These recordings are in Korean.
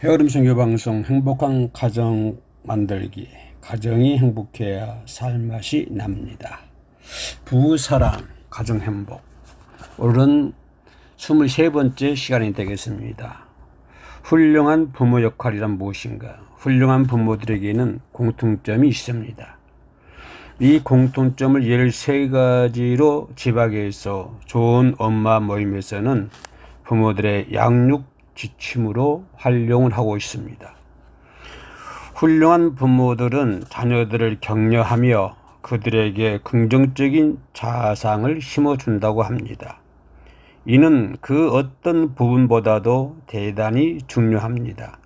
헤어림 선교방송 행복한 가정 만들기. 가정이 행복해야 살맛이 납니다. 부부사랑, 가정행복. 오늘은 23번째 시간이 되겠습니다. 훌륭한 부모 역할이란 무엇인가? 훌륭한 부모들에게는 공통점이 있습니다. 이 공통점을 13가지로 집약해서 좋은 엄마 모임에서는 부모들의 양육 지침으로 활용을 하고 있습니다. 훌륭한 부모들은 자녀들을 격려하며 그들에게 긍정적인 자아상을 심어준다고 합니다. 이는 그 어떤 부분보다도 대단히 중요합니다.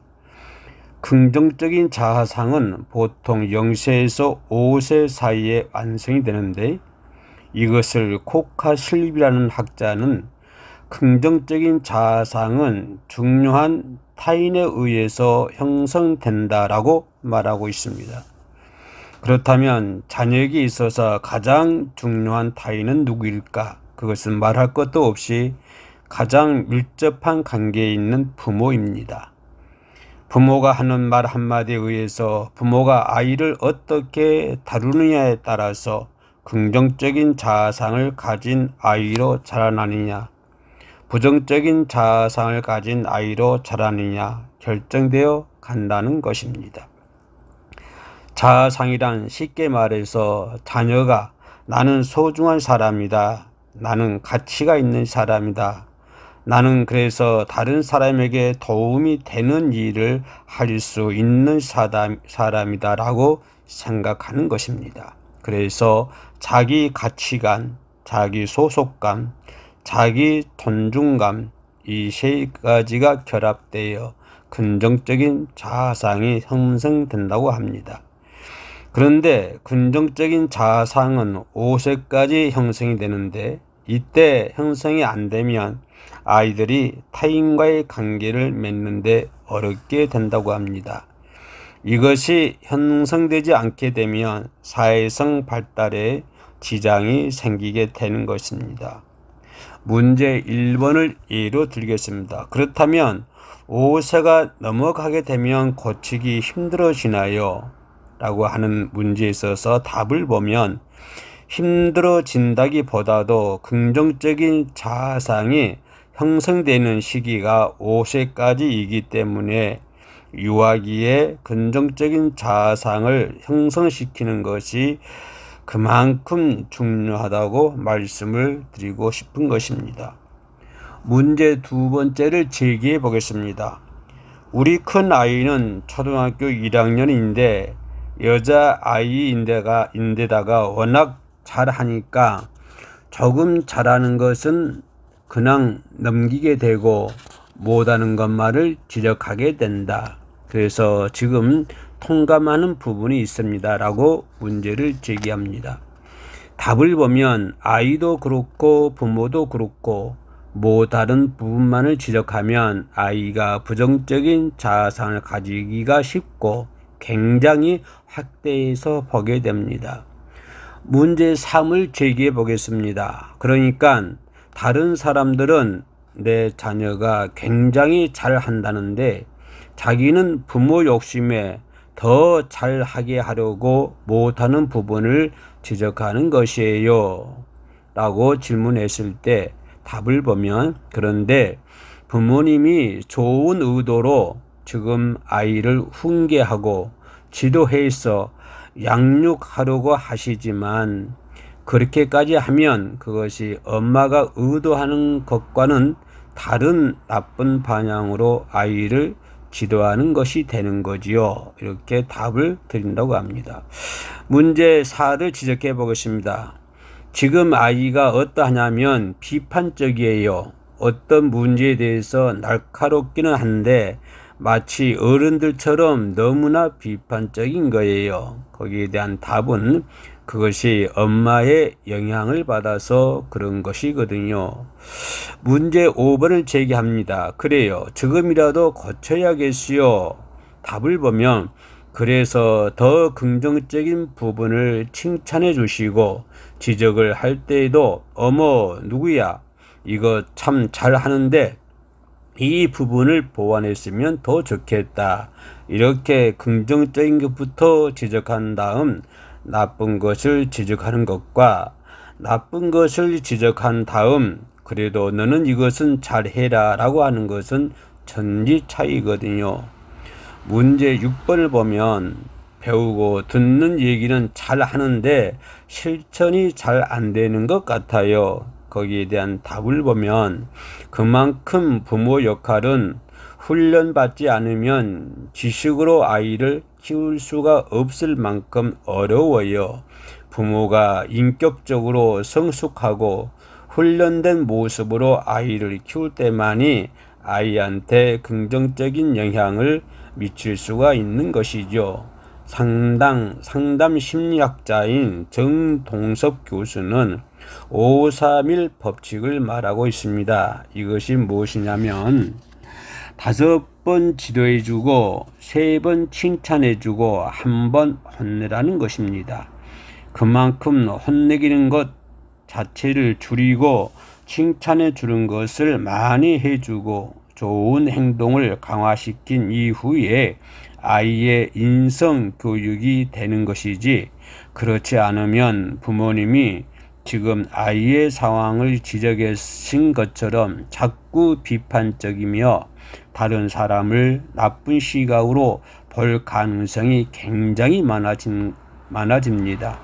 긍정적인 자아상은 보통 0세에서 5세 사이에 완성이 되는데, 이것을 코카 실비라는 학자는 긍정적인 자아상은 중요한 타인에 의해서 형성된다라고 말하고 있습니다. 그렇다면 자녀에게 있어서 가장 중요한 타인은 누구일까? 그것은 말할 것도 없이 가장 밀접한 관계에 있는 부모입니다. 부모가 하는 말 한마디에 의해서 부모가 아이를 어떻게 다루느냐에 따라서 긍정적인 자아상을 가진 아이로 자라나느냐, 부정적인 자아상을 가진 아이로 자라느냐 결정되어 간다는 것입니다. 자아상이란 쉽게 말해서 자녀가 나는 소중한 사람이다, 나는 가치가 있는 사람이다, 나는 그래서 다른 사람에게 도움이 되는 일을 할 수 있는 사람이다 라고 생각하는 것입니다. 그래서 자기 가치관, 자기 소속감, 자기 존중감, 이 세 가지가 결합되어 긍정적인 자아상이 형성된다고 합니다. 그런데 긍정적인 자아상은 5세까지 형성이 되는데, 이때 형성이 안 되면 아이들이 타인과의 관계를 맺는데 어렵게 된다고 합니다. 이것이 형성되지 않게 되면 사회성 발달에 지장이 생기게 되는 것입니다. 문제 1번을 예로 들겠습니다. 그렇다면 5세가 넘어가게 되면 고치기 힘들어지나요? 라고 하는 문제에 있어서 답을 보면 힘들어진다기보다도 긍정적인 자아상이 형성되는 시기가 5세까지이기 때문에 유아기에 긍정적인 자아상을 형성시키는 것이 그만큼 중요하다고 말씀을 드리고 싶은 것입니다. 문제 2번째를 제기해 보겠습니다. 우리 큰 아이는 초등학교 1학년인데 여자아이인데다가 워낙 잘하니까 조금 잘하는 것은 그냥 넘기게 되고 못하는 것만을 지적하게 된다. 그래서 지금 통감하는 부분이 있습니다 라고 문제를 제기합니다. 답을 보면 아이도 그렇고 부모도 그렇고 다른 부분만을 지적하면 아이가 부정적인 자아상을 가지기가 쉽고 굉장히 확대해서 보게 됩니다. 문제 3을 제기해 보겠습니다. 그러니까 다른 사람들은 내 자녀가 굉장히 잘한다는데 자기는 부모 욕심에 더 잘하게 하려고 못하는 부분을 지적하는 것이에요 라고 질문했을 때 답을 보면, 그런데 부모님이 좋은 의도로 지금 아이를 훈계하고 지도해서 양육하려고 하시지만 그렇게까지 하면 그것이 엄마가 의도하는 것과는 다른 나쁜 방향으로 아이를 지도하는 것이 되는 거지요. 이렇게 답을 드린다고 합니다. 문제 4를 지적해 보겠습니다. 지금 아이가 어떠하냐면 비판적이에요. 어떤 문제에 대해서 날카롭기는 한데 마치 어른들처럼 너무나 비판적인 거예요. 거기에 대한 답은 그것이 엄마의 영향을 받아서 그런 것이거든요. 문제 5번을 제기합니다. 그래요. 지금이라도 고쳐야겠어요. 답을 보면 그래서 더 긍정적인 부분을 칭찬해 주시고 지적을 할 때에도 어머 누구야 이거 참 잘하는데 이 부분을 보완했으면 더 좋겠다. 이렇게 긍정적인 것부터 지적한 다음 나쁜 것을 지적하는 것과 나쁜 것을 지적한 다음 그래도 너는 이것은 잘해라 라고 하는 것은 천지 차이거든요. 문제 6번을 보면 배우고 듣는 얘기는 잘 하는데 실천이 잘 안 되는 것 같아요. 거기에 대한 답을 보면 그만큼 부모 역할은 훈련받지 않으면 지식으로 아이를 키울 수가 없을 만큼 어려워요. 부모가 인격적으로 성숙하고 훈련된 모습으로 아이를 키울 때만이 아이한테 긍정적인 영향을 미칠 수가 있는 것이죠. 상담 심리학자인 정동섭 교수는 531 법칙을 말하고 있습니다. 이것이 무엇이냐면 5번 지도해주고 3번 칭찬해주고 1번 혼내라는 것입니다. 그만큼 혼내기는 것 자체를 줄이고 칭찬해 주는 것을 많이 해주고 좋은 행동을 강화시킨 이후에 아이의 인성 교육이 되는 것이지, 그렇지 않으면 부모님이 지금 아이의 상황을 지적하신 것처럼 자꾸 비판적이며 다른 사람을 나쁜 시각으로 볼 가능성이 굉장히 많아집니다.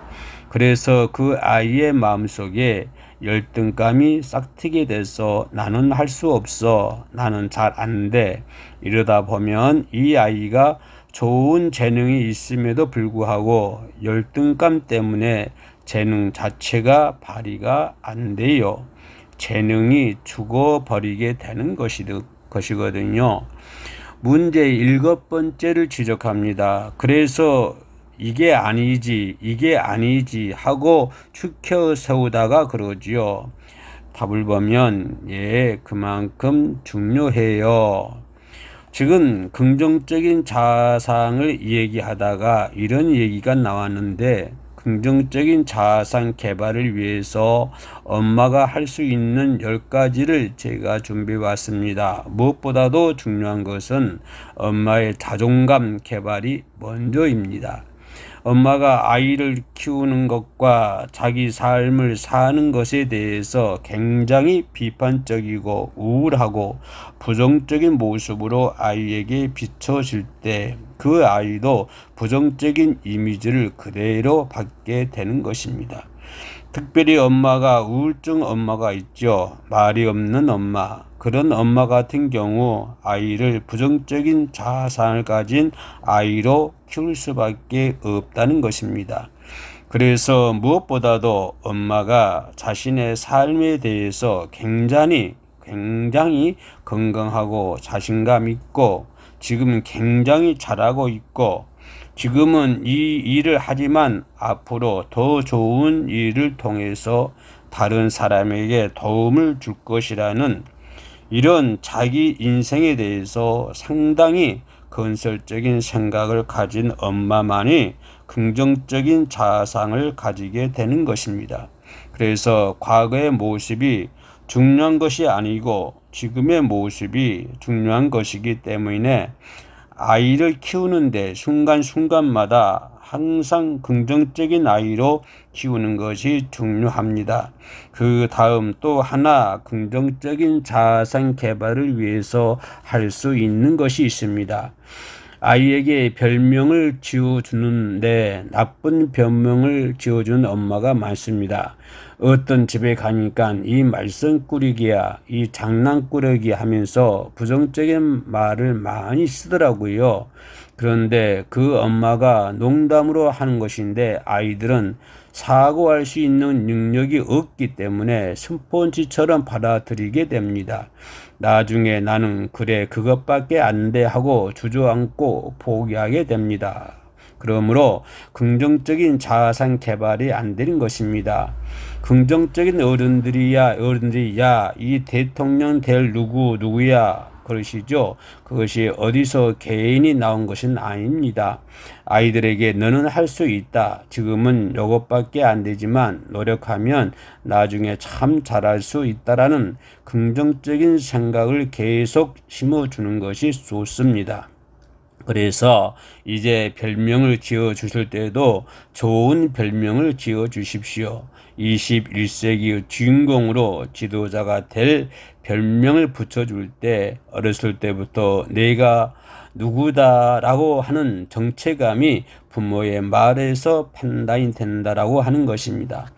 그래서 그 아이의 마음속에 열등감이 싹트게 돼서 나는 할 수 없어, 나는 잘 안 돼, 이러다 보면 이 아이가 좋은 재능이 있음에도 불구하고 열등감 때문에 재능 자체가 발휘가 안 돼요. 재능이 죽어버리게 되는 것이거든요. 문제 7번째를 지적합니다. 그래서 이게 아니지 하고 추켜 세우다가 그러지요. 답을 보면 그만큼 중요해요. 지금 긍정적인 자상을 얘기하다가 이런 얘기가 나왔는데, 긍정적인 자아상 개발을 위해서 엄마가 할 수 있는 10가지를 제가 준비해 왔습니다. 무엇보다도 중요한 것은 엄마의 자존감 개발이 먼저입니다. 엄마가 아이를 키우는 것과 자기 삶을 사는 것에 대해서 굉장히 비판적이고 우울하고 부정적인 모습으로 아이에게 비춰질 때 그 아이도 부정적인 이미지를 그대로 받게 되는 것입니다. 특별히 엄마가 우울증 엄마가 있죠. 말이 없는 엄마. 그런 엄마 같은 경우 아이를 부정적인 자아상을 가진 아이로 키울 수밖에 없다는 것입니다. 그래서 무엇보다도 엄마가 자신의 삶에 대해서 굉장히 건강하고 자신감 있고 지금은 굉장히 잘하고 있고 지금은 이 일을 하지만 앞으로 더 좋은 일을 통해서 다른 사람에게 도움을 줄 것이라는 이런 자기 인생에 대해서 상당히 건설적인 생각을 가진 엄마만이 긍정적인 자아상을 가지게 되는 것입니다. 그래서 과거의 모습이 중요한 것이 아니고 지금의 모습이 중요한 것이기 때문에 아이를 키우는데 순간순간마다 항상 긍정적인 아이로 키우는 것이 중요합니다. 그 다음 또 하나 긍정적인 자아상 개발을 위해서 할 수 있는 것이 있습니다. 아이에게 별명을 지어주는데 나쁜 별명을 지어주는 엄마가 많습니다. 어떤 집에 가니까 이 말썽꾸러기야, 이 장난꾸러기 하면서 부정적인 말을 많이 쓰더라고요. 그런데 그 엄마가 농담으로 하는 것인데 아이들은 사고할 수 있는 능력이 없기 때문에 스폰지처럼 받아들이게 됩니다. 나중에 나는 그래 그것밖에 안 돼 하고 주저앉고 포기하게 됩니다. 그러므로 긍정적인 자아상 개발이 안 되는 것입니다. 긍정적인 어른들이 야 이 대통령 될 누구야 버릇이죠. 그것이 어디서 개인이 나온 것은 아닙니다. 아이들에게 너는 할 수 있다. 지금은 이것밖에 안 되지만 노력하면 나중에 참 잘할 수 있다라는 긍정적인 생각을 계속 심어주는 것이 좋습니다. 그래서 이제 별명을 지어 주실 때도 좋은 별명을 지어 주십시오. 21세기의 주인공으로 지도자가 될 별명을 붙여줄 때 어렸을 때부터 내가 누구다라고 하는 정체감이 부모의 말에서 판단이 된다라고 하는 것입니다.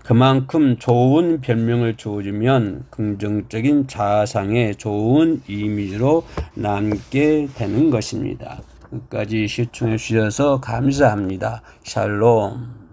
그만큼 좋은 별명을 주어주면 긍정적인 자아상의 좋은 이미지로 남게 되는 것입니다. 끝까지 시청해 주셔서 감사합니다. 샬롬.